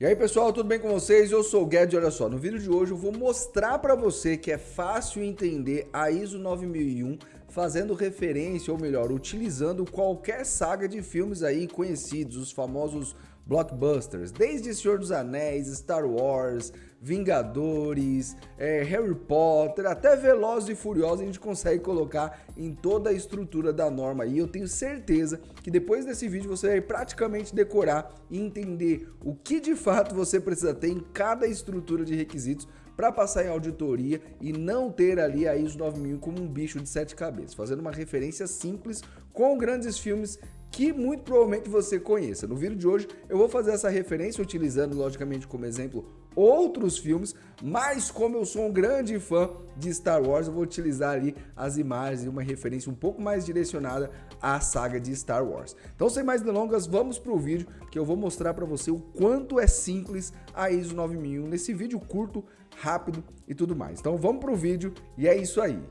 E aí pessoal, tudo bem com vocês? Eu sou o Guedes e olha só, no vídeo de hoje eu vou mostrar para você que é fácil entender a ISO 9001 fazendo referência, ou melhor, utilizando qualquer saga de filmes aí conhecidos, os famosos blockbusters, desde Senhor dos Anéis, Star Wars, Vingadores, Harry Potter, até Velozes e Furiosos a gente consegue colocar em toda a estrutura da norma e eu tenho certeza que depois desse vídeo você vai praticamente decorar e entender o que de fato você precisa ter em cada estrutura de requisitos para passar em auditoria e não ter ali a ISO 9001 como um bicho de 7 cabeças, fazendo uma referência simples com grandes filmes que muito provavelmente você conheça. No vídeo de hoje eu vou fazer essa referência utilizando logicamente como exemplo outros filmes, mas como eu sou um grande fã de Star Wars, eu vou utilizar ali as imagens e uma referência um pouco mais direcionada à saga de Star Wars. Então sem mais delongas, vamos para o vídeo que eu vou mostrar para você o quanto é simples a ISO 9001 nesse vídeo curto, rápido e tudo mais. Então vamos para o vídeo e é isso aí.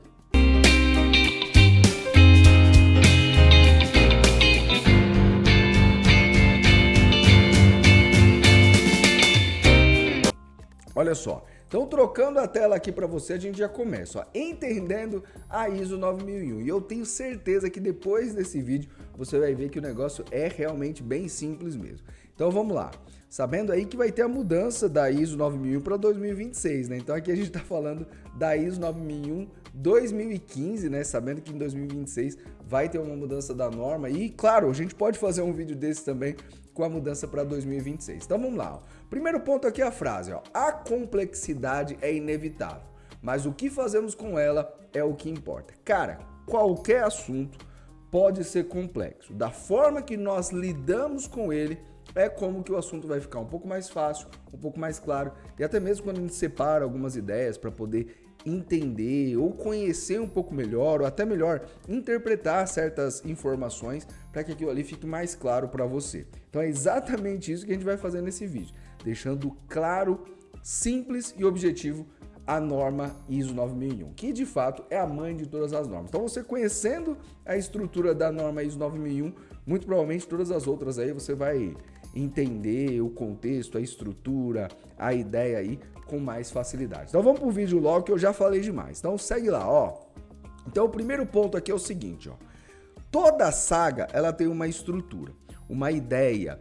Olha só, então trocando a tela aqui para você, a gente já começa, ó, entendendo a ISO 9001. E eu tenho certeza que depois desse vídeo você vai ver que o negócio é realmente bem simples mesmo. Então vamos lá, sabendo aí que vai ter a mudança da ISO 9001 para 2026, né? Então aqui a gente está falando da ISO 9001 2015, né? Sabendo que em 2026 vai ter uma mudança da norma e, claro, a gente pode fazer um vídeo desse também com a mudança para 2026. Então vamos lá. Ó. Primeiro ponto aqui é a frase, ó. A complexidade é inevitável, mas o que fazemos com ela é o que importa. Cara, qualquer assunto pode ser complexo. Da forma que nós lidamos com ele é como que o assunto vai ficar um pouco mais fácil, um pouco mais claro e até mesmo quando a gente separa algumas ideias para poder entender ou conhecer um pouco melhor ou até melhor interpretar certas informações para que aquilo ali fique mais claro para você. Então é exatamente isso que a gente vai fazer nesse vídeo, deixando claro, simples e objetivo a norma ISO 9001, que de fato é a mãe de todas as normas. Então você conhecendo a estrutura da norma ISO 9001, muito provavelmente todas as outras aí você vai entender o contexto, a estrutura, a ideia aí com mais facilidade. Então vamos pro vídeo logo que eu já falei demais. Então segue lá, ó. Então o primeiro ponto aqui é o seguinte, ó. Toda saga ela tem uma estrutura, uma ideia,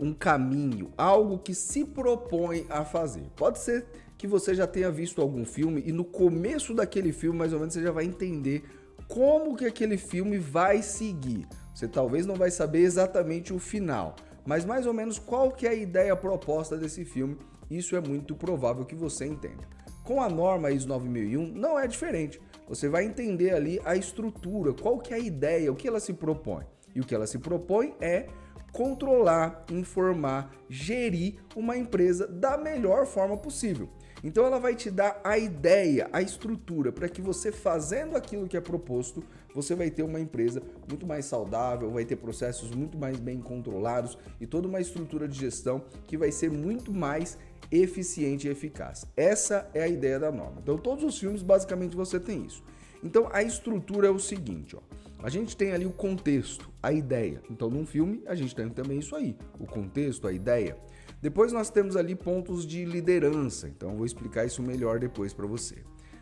um caminho, algo que se propõe a fazer. Pode ser que você já tenha visto algum filme e no começo daquele filme mais ou menos você já vai entender como que aquele filme vai seguir. Você talvez não vai saber exatamente o final, mas mais ou menos qual que é a ideia proposta desse filme, isso é muito provável que você entenda. Com a norma ISO 9001 não é diferente, você vai entender ali a estrutura, qual que é a ideia, o que ela se propõe. E o que ela se propõe é controlar, informar, gerir uma empresa da melhor forma possível. Então ela vai te dar a ideia, a estrutura, para que você fazendo aquilo que é proposto, você vai ter uma empresa muito mais saudável, vai ter processos muito mais bem controlados e toda uma estrutura de gestão que vai ser muito mais eficiente e eficaz. Essa é a ideia da norma. Então todos os filmes basicamente você tem isso. Então a estrutura é o seguinte, ó. A gente tem ali o contexto, a ideia. Então num filme a gente tem também isso aí, o contexto, a ideia. Depois nós temos ali pontos de liderança, então eu vou explicar isso melhor depois para você.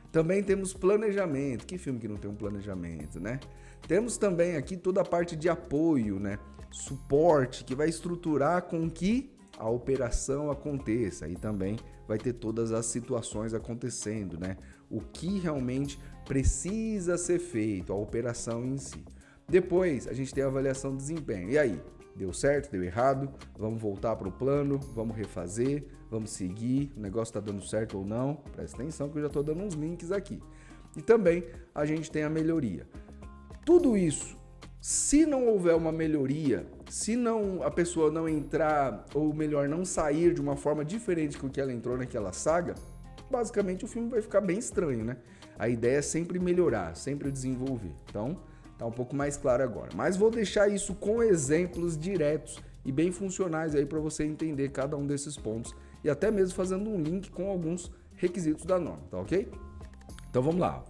Também temos planejamento, que filme que não tem um planejamento, né? Temos também aqui toda a parte de apoio, né? Suporte, que vai estruturar com que a operação aconteça e também vai ter todas as situações acontecendo, né? O que realmente precisa ser feito, a operação em si. Depois a gente tem a avaliação de desempenho, e aí? Deu certo, deu errado, vamos voltar para o plano, vamos refazer, vamos seguir, o negócio está dando certo ou não, presta atenção que eu já estou dando uns links aqui. E também a gente tem a melhoria. Tudo isso, se não houver uma melhoria, se não a pessoa não entrar, ou melhor, não sair de uma forma diferente do que ela entrou naquela saga, basicamente o filme vai ficar bem estranho, né? A ideia é sempre melhorar, sempre desenvolver. Então, tá um pouco mais claro agora, mas vou deixar isso com exemplos diretos e bem funcionais aí para você entender cada um desses pontos e até mesmo fazendo um link com alguns requisitos da norma, tá ok? Então vamos lá.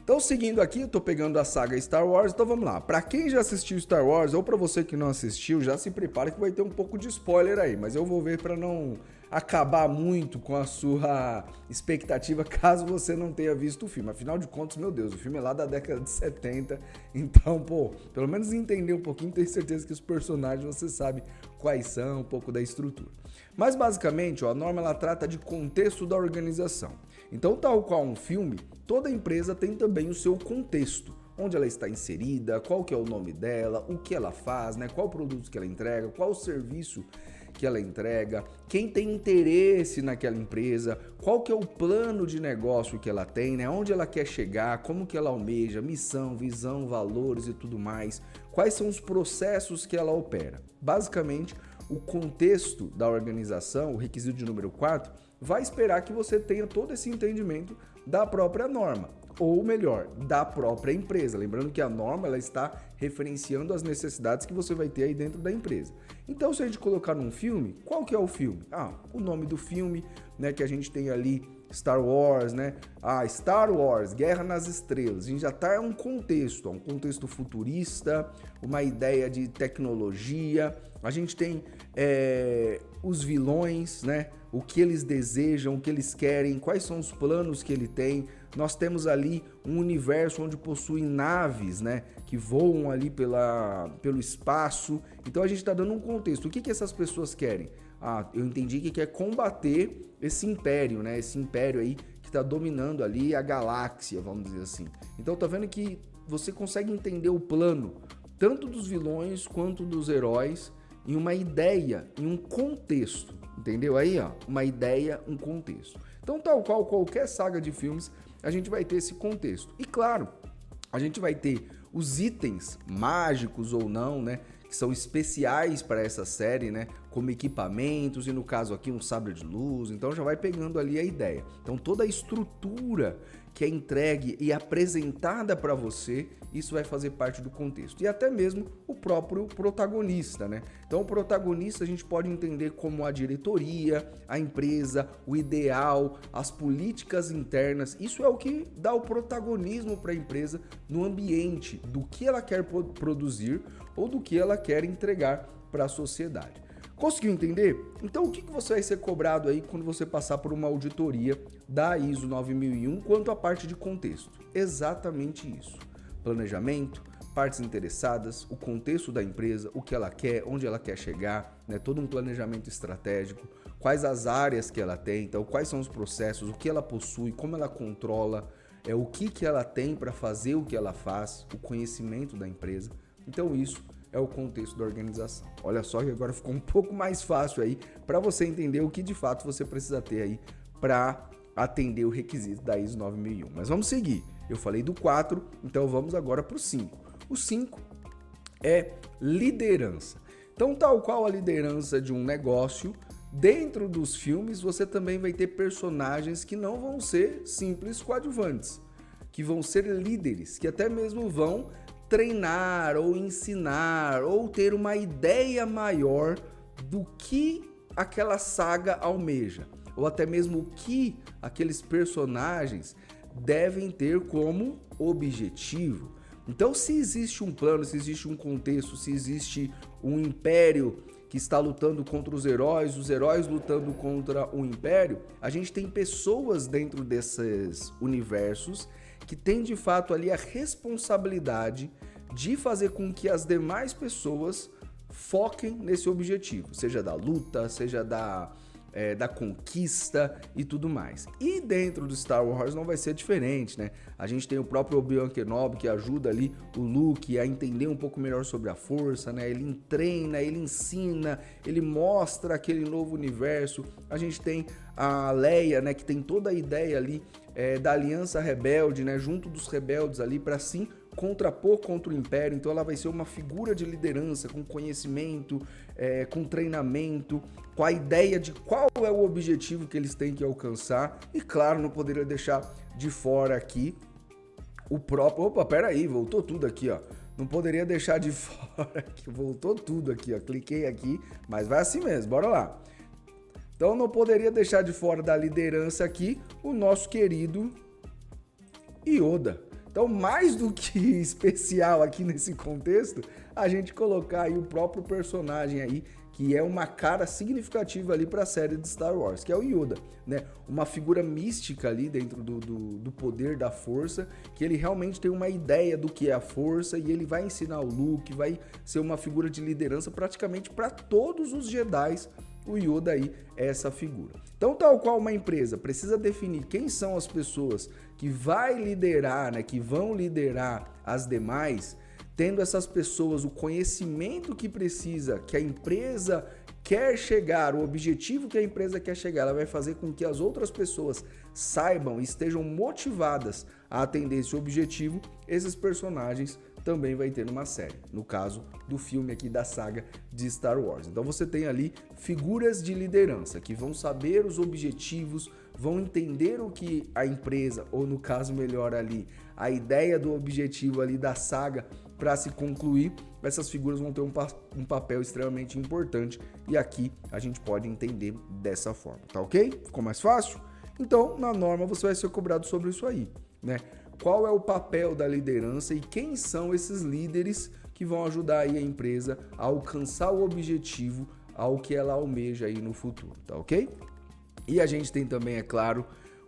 Então, seguindo aqui, eu tô pegando a saga Star Wars, então vamos lá. Pra quem já assistiu Star Wars, ou pra você que não assistiu, já se prepara que vai ter um pouco de spoiler aí, mas eu vou ver pra não acabar muito com a sua expectativa caso você não tenha visto o filme. Afinal de contas, meu Deus, o filme é lá da década de 70, então, pô, pelo menos entender um pouquinho, tenho certeza que os personagens você sabe quais são, um pouco da estrutura. Mas basicamente, ó, a norma ela trata de contexto da organização. Então, tal qual um filme, toda empresa tem também o seu contexto, onde ela está inserida, qual que é o nome dela, o que ela faz, né? Qual produto que ela entrega, qual o serviço que ela entrega, quem tem interesse naquela empresa, qual que é o plano de negócio que ela tem, né? Onde ela quer chegar, como que ela almeja, missão, visão, valores e tudo mais, quais são os processos que ela opera. Basicamente, o contexto da organização, o requisito de número 4, vai esperar que você tenha todo esse entendimento da própria norma, ou melhor, da própria empresa. Lembrando que a norma ela está referenciando as necessidades que você vai ter aí dentro da empresa. Então, se a gente colocar num filme, qual que é o filme? O nome do filme, né, que a gente tem ali Star Wars, né? Star Wars, Guerra nas Estrelas. A gente já tá em um contexto futurista, uma ideia de tecnologia. A gente tem os vilões, né? O que eles desejam, o que eles querem, quais são os planos que ele tem. Nós temos ali um universo onde possuem naves, né? Que voam ali pelo espaço. Então a gente está dando um contexto. O que essas pessoas querem? Eu entendi que quer combater esse império, né? Esse império aí que está dominando ali a galáxia, vamos dizer assim. Então tá vendo que você consegue entender o plano, tanto dos vilões quanto dos heróis, em uma ideia, em um contexto. Entendeu aí, ó? Uma ideia, um contexto. Então, tal qual qualquer saga de filmes, a gente vai ter esse contexto. E claro, a gente vai ter os itens mágicos ou não, né? Que são especiais para essa série, né? Como equipamentos e no caso aqui um sabre de luz. Então já vai pegando ali a ideia. Então toda a estrutura que é entregue e apresentada para você, isso vai fazer parte do contexto. E até mesmo o próprio protagonista, né? Então o protagonista a gente pode entender como a diretoria, a empresa, o ideal, as políticas internas. Isso é o que dá o protagonismo para a empresa no ambiente do que ela quer produzir ou do que ela quer entregar para a sociedade. Conseguiu entender? Então o que você vai ser cobrado aí quando você passar por uma auditoria da ISO 9001 quanto à parte de contexto? Exatamente isso. Planejamento, partes interessadas, o contexto da empresa, o que ela quer, onde ela quer chegar, né? Todo um planejamento estratégico, quais as áreas que ela tem, então quais são os processos, o que ela possui, como ela controla, o que ela tem para fazer o que ela faz, o conhecimento da empresa. Então isso é o contexto da organização. Olha só que agora ficou um pouco mais fácil aí para você entender o que de fato você precisa ter aí para atender o requisito da ISO 9001. Mas vamos seguir. Eu falei do 4, então vamos agora para o 5. O 5 é liderança. Então, tal qual a liderança de um negócio, dentro dos filmes você também vai ter personagens que não vão ser simples coadjuvantes, que vão ser líderes, que até mesmo vão treinar ou ensinar ou ter uma ideia maior do que aquela saga almeja, ou até mesmo o que aqueles personagens devem ter como objetivo. Então, se existe um plano, se existe um contexto, se existe um império que está lutando contra os heróis lutando contra o império, a gente tem pessoas dentro desses universos que tem de fato ali a responsabilidade de fazer com que as demais pessoas foquem nesse objetivo, seja da luta, seja da conquista e tudo mais. E dentro do Star Wars não vai ser diferente, né? A gente tem o próprio Obi-Wan Kenobi que ajuda ali o Luke a entender um pouco melhor sobre a força, né? Ele treina, ele ensina, ele mostra aquele novo universo. A gente tem a Leia, né? Que tem toda a ideia ali da aliança rebelde, né? Junto dos rebeldes ali para sim contrapor contra o Império. Então ela vai ser uma figura de liderança com conhecimento, com treinamento, com a ideia de qual é o objetivo que eles têm que alcançar. E claro, não poderia deixar de fora aqui o próprio... Opa, peraí, voltou tudo aqui, ó. Não poderia deixar de fora aqui, voltou tudo aqui, ó. Cliquei aqui, mas vai assim mesmo, bora lá. Então não poderia deixar de fora da liderança aqui o nosso querido Yoda. Então, mais do que especial aqui nesse contexto, a gente colocar aí o próprio personagem aí, que é uma cara significativa ali para a série de Star Wars, que é o Yoda, né? Uma figura mística ali dentro do poder da força, que ele realmente tem uma ideia do que é a força e ele vai ensinar o Luke, vai ser uma figura de liderança praticamente para todos os Jedi. O Yoda aí é essa figura. Então, tal qual uma empresa precisa definir quem são as pessoas que vai liderar, né, que vão liderar as demais, tendo essas pessoas o conhecimento que precisa, que a empresa quer chegar, o objetivo que a empresa quer chegar, ela vai fazer com que as outras pessoas saibam e estejam motivadas a atender esse objetivo, esses personagens também vai ter numa série, no caso do filme aqui da saga de Star Wars. Então você tem ali figuras de liderança que vão saber os objetivos, vão entender o que a empresa, ou no caso melhor ali, a ideia do objetivo ali da saga para se concluir. Essas figuras vão ter um papel extremamente importante e aqui a gente pode entender dessa forma, tá ok? Ficou mais fácil? Então, na norma você vai ser cobrado sobre isso aí, né? Qual é o papel da liderança e quem são esses líderes que vão ajudar aí a empresa a alcançar o objetivo ao que ela almeja aí no futuro, tá ok? E a gente tem também, é claro,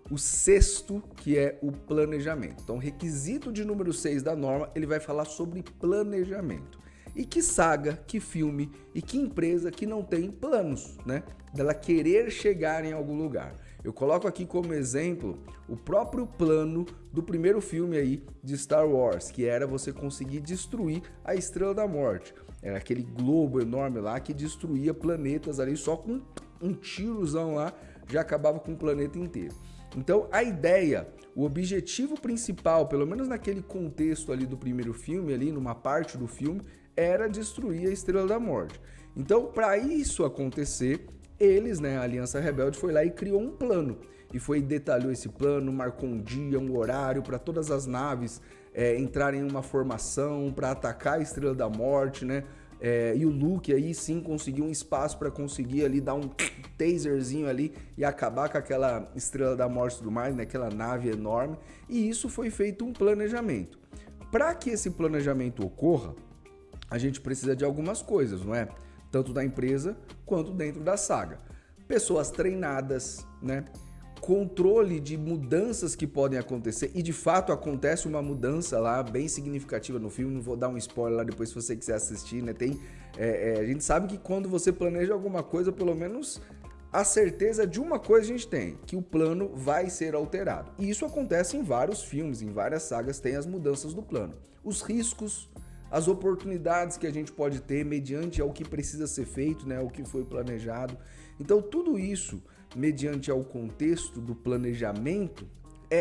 o sexto, que é o planejamento. Então, requisito de número 6 da norma, ele vai falar sobre planejamento. E que saga, que filme e que empresa que não tem planos, né? Dela querer chegar em algum lugar. Eu coloco aqui como exemplo o próprio plano do primeiro filme aí de Star Wars, que era você conseguir destruir a Estrela da Morte. Era aquele globo enorme lá que destruía planetas ali só com um tirozão lá, já acabava com o planeta inteiro. Então a ideia, o objetivo principal, pelo menos naquele contexto ali do primeiro filme, ali numa parte do filme, era destruir a Estrela da Morte. Então, para isso acontecer, eles, né, a Aliança Rebelde foi lá e criou um plano. E detalhou esse plano, marcou um dia, um horário para todas as naves entrarem em uma formação para atacar a Estrela da Morte, né? E o Luke aí sim conseguiu um espaço para conseguir ali dar um taserzinho ali e acabar com aquela Estrela da Morte e tudo mais, né? Aquela nave enorme. E isso foi feito um planejamento. Para que esse planejamento ocorra, a gente precisa de algumas coisas, não é? Tanto da empresa quanto dentro da saga. Pessoas treinadas, né? Controle de mudanças que podem acontecer, e de fato acontece uma mudança lá bem significativa no filme, não vou dar um spoiler lá depois se você quiser assistir, né? A gente sabe que quando você planeja alguma coisa, pelo menos a certeza de uma coisa a gente tem, que o plano vai ser alterado. E isso acontece em vários filmes, em várias sagas tem as mudanças do plano. Os riscos, as oportunidades que a gente pode ter mediante ao que precisa ser feito, né, o que foi planejado. Então tudo isso, mediante ao contexto do planejamento,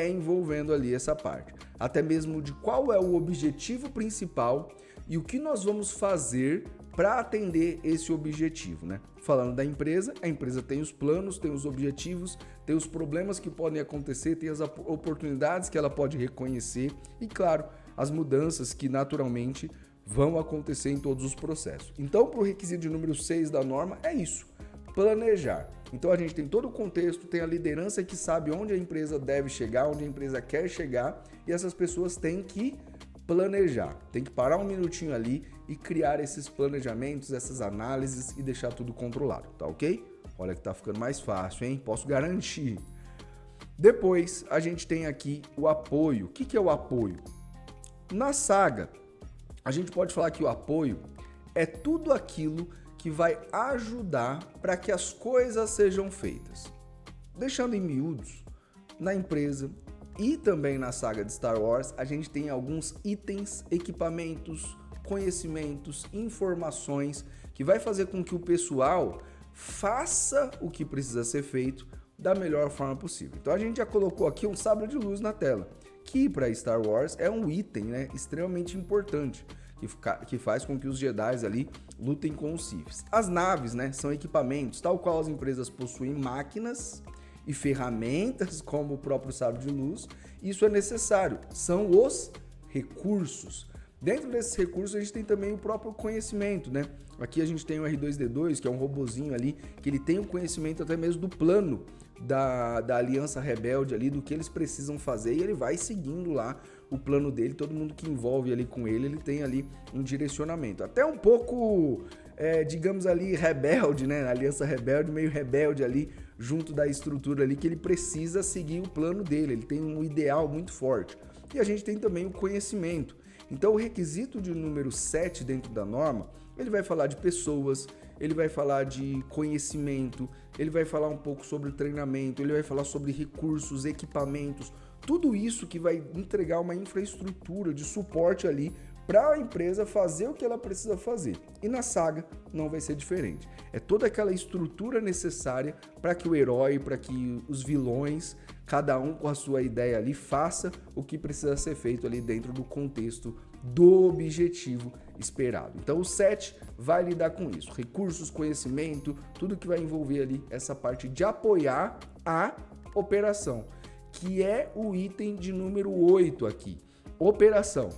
envolvendo ali essa parte. Até mesmo de qual é o objetivo principal e o que nós vamos fazer para atender esse objetivo, né? Falando da empresa, a empresa tem os planos, tem os objetivos, tem os problemas que podem acontecer, tem as oportunidades que ela pode reconhecer e, claro, as mudanças que naturalmente vão acontecer em todos os processos. Então, para o requisito de número 6 da norma, é isso, planejar. Então, a gente tem todo o contexto, tem a liderança que sabe onde a empresa deve chegar, onde a empresa quer chegar, e essas pessoas têm que planejar, tem que parar um minutinho ali e criar esses planejamentos, essas análises e deixar tudo controlado, tá ok? Olha que tá ficando mais fácil, hein? Posso garantir. Depois, a gente tem aqui o apoio. O que é o apoio? Na saga, a gente pode falar que o apoio é tudo aquilo que vai ajudar para que as coisas sejam feitas. Deixando em miúdos, na empresa e também na saga de Star Wars, a gente tem alguns itens, equipamentos, conhecimentos, informações que vai fazer com que o pessoal faça o que precisa ser feito da melhor forma possível. Então a gente já colocou aqui um sabre de luz na tela, que para Star Wars é um item, né, extremamente importante, que faz com que os Jedi ali lutem com os Siths. As naves, né, são equipamentos, tal qual as empresas possuem máquinas e ferramentas como o próprio sabre de luz. Isso é necessário, são os recursos. Dentro desses recursos a gente tem também o próprio conhecimento, né? Aqui a gente tem o R2D2, que é um robozinho ali, que ele tem o conhecimento até mesmo do plano da Aliança Rebelde ali, do que eles precisam fazer, e ele vai seguindo lá o plano dele. Todo mundo que envolve ali com ele tem ali um direcionamento. Até um pouco, digamos ali, rebelde, né? Aliança Rebelde, meio rebelde ali, junto da estrutura ali, que ele precisa seguir o plano dele, ele tem um ideal muito forte. E a gente tem também o conhecimento. Então o requisito de número 7 dentro da norma, ele vai falar de pessoas, ele vai falar de conhecimento, ele vai falar um pouco sobre treinamento, ele vai falar sobre recursos, equipamentos, tudo isso que vai entregar uma infraestrutura de suporte ali para a empresa fazer o que ela precisa fazer. E na saga não vai ser diferente. É toda aquela estrutura necessária para que o herói, para que os vilões, cada um com a sua ideia ali, faça o que precisa ser feito ali dentro do contexto do objetivo esperado. Então o 7 vai lidar com isso, recursos, conhecimento, tudo que vai envolver ali essa parte de apoiar a operação, que é o item de número 8 aqui, operação.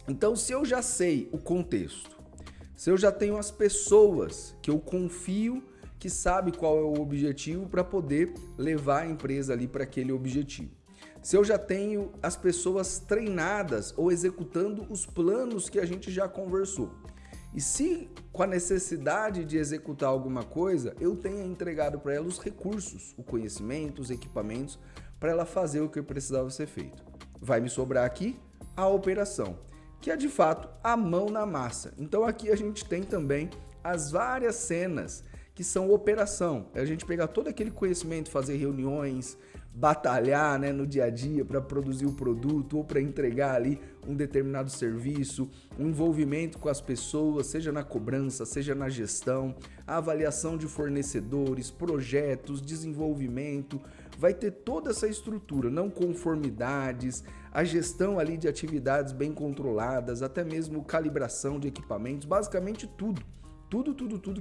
Então se eu já sei o contexto, se eu já tenho as pessoas que eu confio que sabe qual é o objetivo para poder levar a empresa ali para aquele objetivo. Se eu já tenho as pessoas treinadas ou executando os planos que a gente já conversou. E se com a necessidade de executar alguma coisa, eu tenha entregado para ela os recursos, o conhecimento, os equipamentos, para ela fazer o que precisava ser feito. Vai me sobrar aqui a operação, que é de fato a mão na massa. Então aqui a gente tem também as várias cenas que são operação. A gente pegar todo aquele conhecimento, fazer reuniões, batalhar, né, no dia a dia para produzir o produto ou para entregar ali um determinado serviço, um envolvimento com as pessoas, seja na cobrança, seja na gestão, a avaliação de fornecedores, projetos, desenvolvimento, vai ter toda essa estrutura, não conformidades, a gestão ali de atividades bem controladas, até mesmo calibração de equipamentos, basicamente tudo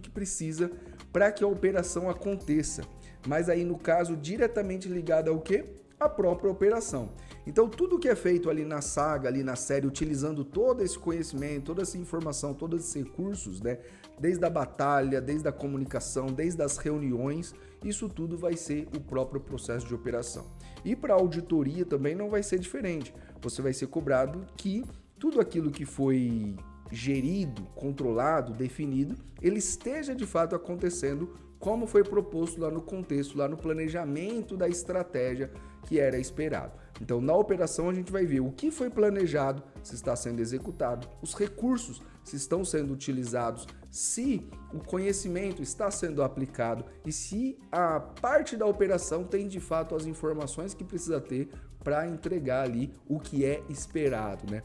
que precisa para que a operação aconteça. Mas aí no caso diretamente ligado ao quê? A própria operação. Então tudo que é feito ali na saga, ali na série, utilizando todo esse conhecimento, toda essa informação, todos esses recursos, né? Desde a batalha, desde a comunicação, desde as reuniões, isso tudo vai ser o próprio processo de operação. E para a auditoria também não vai ser diferente. Você vai ser cobrado que tudo aquilo que foi gerido, controlado, definido, ele esteja de fato acontecendo como foi proposto lá no contexto, lá no planejamento da estratégia que era esperado. Então, na operação a gente vai ver o que foi planejado, se está sendo executado, os recursos, se estão sendo utilizados, se o conhecimento está sendo aplicado e se a parte da operação tem de fato as informações que precisa ter para entregar ali o que é esperado, né?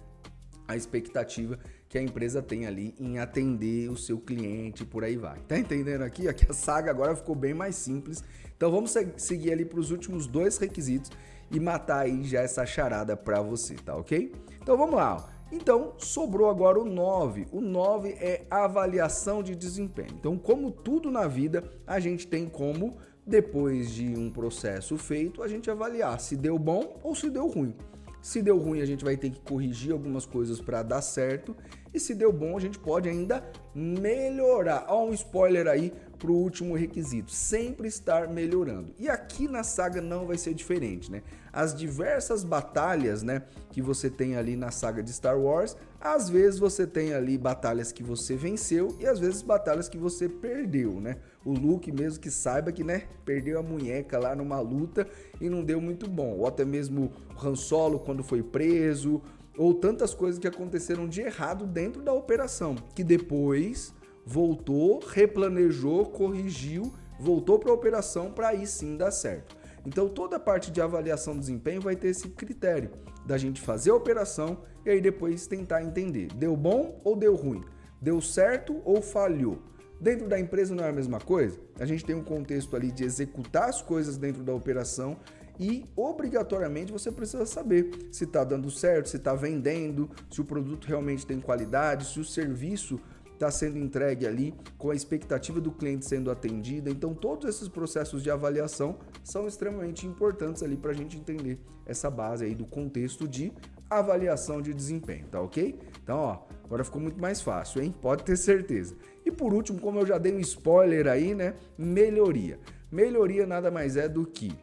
A expectativa que a empresa tem ali em atender o seu cliente, por aí vai. Tá entendendo aqui? Aqui a saga agora ficou bem mais simples. Então vamos seguir ali para os últimos 2 requisitos e matar aí já essa charada para você, tá ok? Então vamos lá. Ó. Então sobrou agora o 9. O 9 é a avaliação de desempenho. Então como tudo na vida, a gente tem como, depois de um processo feito, a gente avaliar se deu bom ou se deu ruim. Se deu ruim, a gente vai ter que corrigir algumas coisas para dar certo. E se deu bom, a gente pode ainda melhorar. Ó, um spoiler aí para o último requisito. Sempre estar melhorando. E aqui na saga não vai ser diferente, né? As diversas batalhas, né, que você tem ali na saga de Star Wars, às vezes você tem ali batalhas que você venceu e às vezes batalhas que você perdeu, né? O Luke mesmo que saiba que, né, perdeu a munheca lá numa luta e não deu muito bom. Ou até mesmo o Han Solo quando foi preso, ou tantas coisas que aconteceram de errado dentro da operação, que depois voltou, replanejou, corrigiu, voltou para a operação para aí sim dar certo. Então toda a parte de avaliação de desempenho vai ter esse critério da gente fazer a operação e aí depois tentar entender, deu bom ou deu ruim? Deu certo ou falhou? Dentro da empresa não é a mesma coisa? A gente tem um contexto ali de executar as coisas dentro da operação e obrigatoriamente você precisa saber se está dando certo, se está vendendo, se o produto realmente tem qualidade, se o serviço está sendo entregue ali com a expectativa do cliente sendo atendida. Então todos esses processos de avaliação são extremamente importantes ali para a gente entender essa base aí do contexto de avaliação de desempenho, tá ok? Então, ó, agora ficou muito mais fácil, hein? Pode ter certeza. E por último, como eu já dei um spoiler aí, né? Melhoria. Melhoria nada mais é do que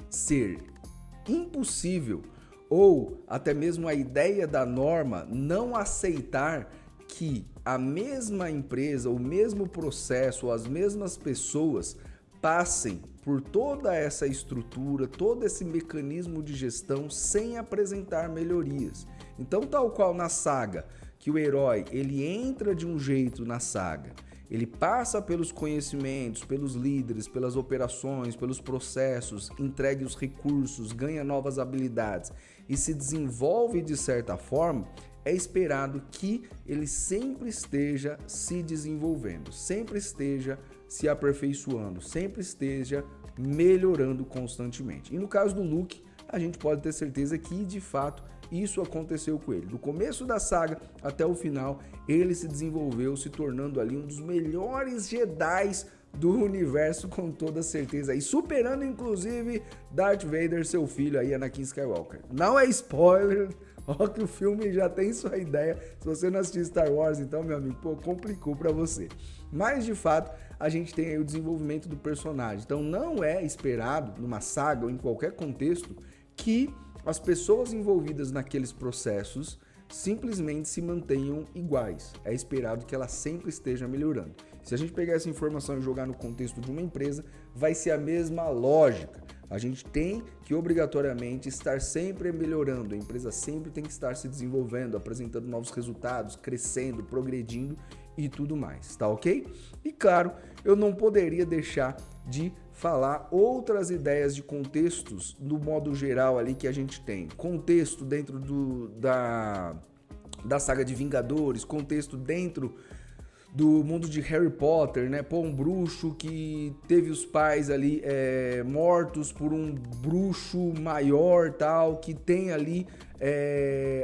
ser impossível ou até mesmo a ideia da norma não aceitar que a mesma empresa, o mesmo processo, ou as mesmas pessoas passem por toda essa estrutura, todo esse mecanismo de gestão sem apresentar melhorias. Então, tal qual na saga, que o herói ele entra de um jeito na saga, ele passa pelos conhecimentos, pelos líderes, pelas operações, pelos processos, entrega os recursos, ganha novas habilidades e se desenvolve de certa forma, é esperado que ele sempre esteja se desenvolvendo, sempre esteja se aperfeiçoando, sempre esteja melhorando constantemente. E no caso do Luke, a gente pode ter certeza que de fato isso aconteceu com ele. Do começo da saga até o final, ele se desenvolveu, se tornando ali um dos melhores Jedis do universo, com toda certeza, e superando inclusive Darth Vader, seu filho aí, Anakin Skywalker. Não é spoiler, ó que o filme já tem sua ideia. Se você não assistiu Star Wars, então, meu amigo, pô, complicou pra você. Mas, de fato, a gente tem aí o desenvolvimento do personagem. Então, não é esperado, numa saga ou em qualquer contexto, que as pessoas envolvidas naqueles processos simplesmente se mantenham iguais. É esperado que ela sempre esteja melhorando. Se a gente pegar essa informação e jogar no contexto de uma empresa, vai ser a mesma lógica. A gente tem que obrigatoriamente estar sempre melhorando, a empresa sempre tem que estar se desenvolvendo, apresentando novos resultados, crescendo, progredindo e tudo mais, tá ok? E claro, eu não poderia deixar de falar outras ideias de contextos do modo geral ali que a gente tem. Contexto dentro da saga de Vingadores, contexto dentro do mundo de Harry Potter, né? Pô, um bruxo que teve os pais ali mortos por um bruxo maior, tal, que tem ali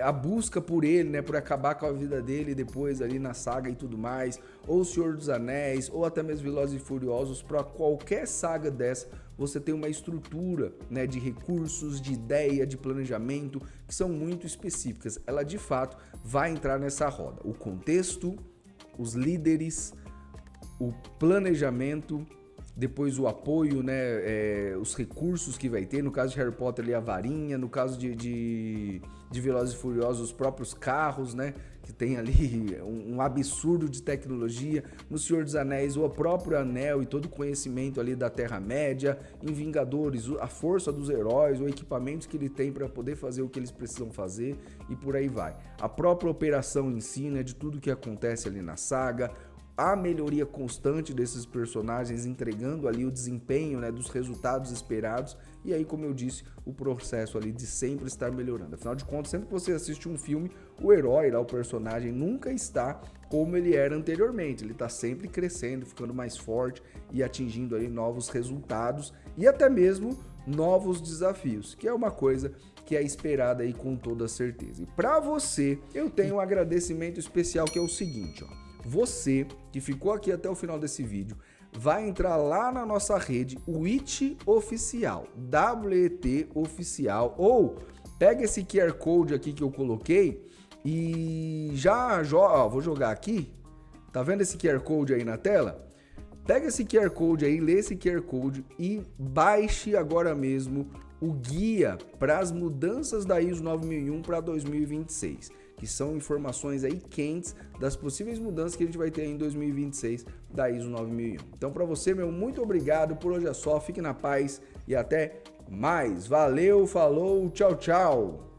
a busca por ele, né? Por acabar com a vida dele depois ali na saga e tudo mais. Ou o Senhor dos Anéis, ou até mesmo Velozes e Furiosos. Para qualquer saga dessa, você tem uma estrutura, né? De recursos, de ideia, de planejamento, que são muito específicas. Ela, de fato, vai entrar nessa roda. O contexto, os líderes, o planejamento, depois o apoio, né, os recursos que vai ter, no caso de Harry Potter ali a varinha, no caso de Velozes e Furiosos os próprios carros, né, que tem ali um absurdo de tecnologia, no Senhor dos Anéis o próprio anel e todo o conhecimento ali da Terra-média, em Vingadores a força dos heróis, o equipamento que ele tem para poder fazer o que eles precisam fazer e por aí vai. A própria operação em si, né, de tudo que acontece ali na saga, a melhoria constante desses personagens, entregando ali o desempenho, né, dos resultados esperados, e aí, como eu disse, o processo ali de sempre estar melhorando. Afinal de contas, sempre que você assiste um filme, o herói, lá, o personagem, nunca está como ele era anteriormente, ele está sempre crescendo, ficando mais forte e atingindo ali novos resultados e até mesmo novos desafios, que é uma coisa que é esperada aí com toda certeza. E para você, eu tenho um agradecimento especial, que é o seguinte, ó. Você que ficou aqui até o final desse vídeo vai entrar lá na nossa rede, o WET Oficial, WET Oficial, ou pega esse QR Code aqui que eu coloquei e vou jogar aqui, tá vendo esse QR Code aí na tela? Pega esse QR Code aí, lê esse QR Code e baixe agora mesmo o guia para as mudanças da ISO 9001 para 2026. Que são informações aí quentes das possíveis mudanças que a gente vai ter aí em 2026 da ISO 9001. Então, para você, meu, muito obrigado. Por hoje é só. Fique na paz e até mais. Valeu, falou, tchau, tchau.